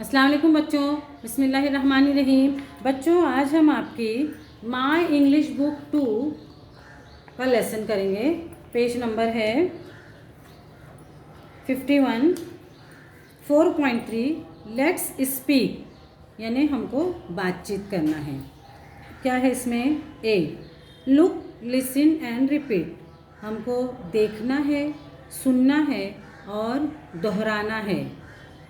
अस्सलाम वालेकुम बच्चों, बिस्मिल्लाहिर्रहमानिर्रहीम। बच्चों, आज हम आपकी माय इंग्लिश बुक 2 का लेसन करेंगे। पेज नंबर है 51, 4.3 लेट्स स्पीक, यानी हमको बातचीत करना है। क्या है इसमें? ए, लुक, लिसन एंड रिपीट, हमको देखना है, सुनना है और दोहराना है।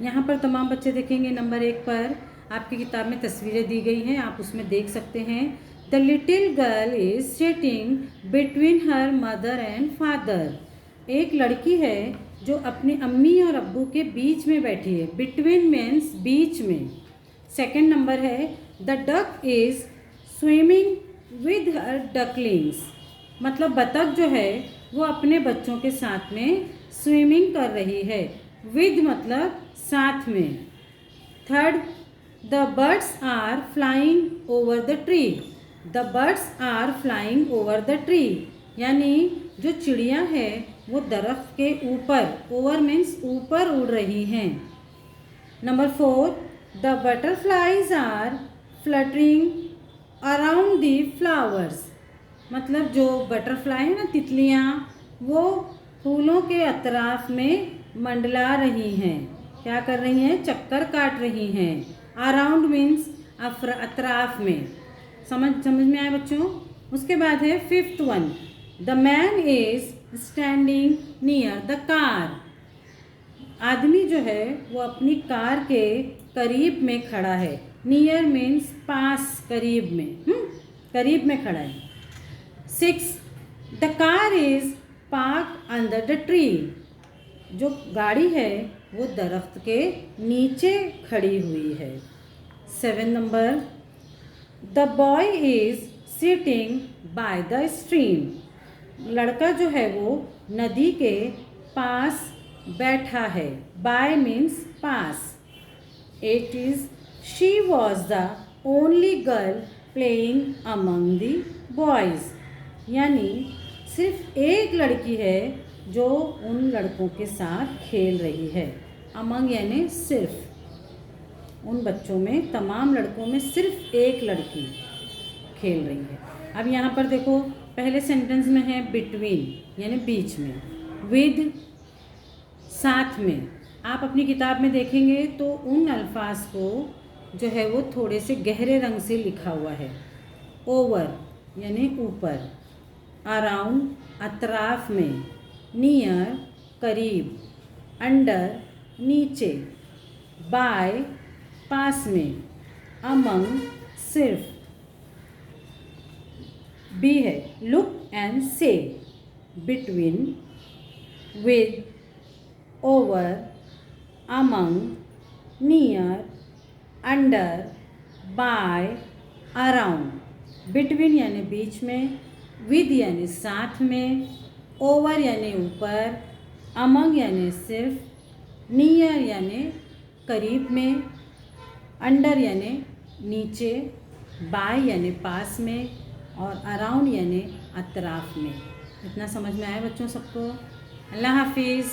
यहाँ पर तमाम बच्चे देखेंगे। नंबर 1 पर आपकी किताब में तस्वीरें दी गई हैं, आप उसमें देख सकते हैं। The little girl is sitting between her mother and father. एक लड़की है जो अपनी अम्मी और अब्बू के बीच में बैठी है। बिटवीन मीन्स बीच में। सेकंड नंबर है the duck is swimming with her ducklings, मतलब बतख जो है वो अपने बच्चों के साथ में स्विमिंग कर रही है। विद मतलब साथ में। Third, the birds are flying over the tree. The birds are flying over the tree, यानी जो चिड़िया है वो दरख्त के ऊपर, ओवर मीन्स ऊपर उड़ रही हैं। Number 4, the butterflies are fluttering around the flowers, मतलब जो बटरफ्लाई है ना, तितलियाँ, वो फूलों के अतराफ में मंडला रही हैं। क्या कर रही हैं? चक्कर काट रही हैं। अराउंड मीन्स अतराफ में। समझ में आया बच्चों? उसके बाद है 5th one, the man is standing near the car. आदमी जो है वो अपनी कार के करीब में खड़ा है। नियर मीन्स पास, करीब में, करीब में खड़ा है। 6, the car is park under the tree. जो गाड़ी है वो दरख्त के नीचे खड़ी हुई है। 7 number, the boy is sitting by the stream. लड़का जो है वो नदी के पास बैठा है। Bye means pass. 8 is she was the only girl playing among the boys, यानी सिर्फ एक लड़की है जो उन लड़कों के साथ खेल रही है। अमंग यानी सिर्फ, उन बच्चों में, तमाम लड़कों में सिर्फ एक लड़की खेल रही है। अब यहाँ पर देखो, पहले सेंटेंस में है बिटवीन यानी बीच में, विद साथ में। आप अपनी किताब में देखेंगे तो उन अल्फाज को जो है वो थोड़े से गहरे रंग से लिखा हुआ है। ओवर यानी ऊपर, अराउंड अतराफ में, नियर करीब, अंडर नीचे, बाय पास में, अमंग सिर्फ। बी है लुक एंड से, between, with, over, among, near, under, by, around. Between यानी बीच में, विद यानी साथ में, ओवर यानी ऊपर, अमंग यानी सिर्फ, नियर यानी करीब में, अंडर यानी नीचे, बाय यानी पास में और अराउंड यानी अतराफ में। इतना समझ में आया बच्चों सबको? अल्लाह हाफिज़।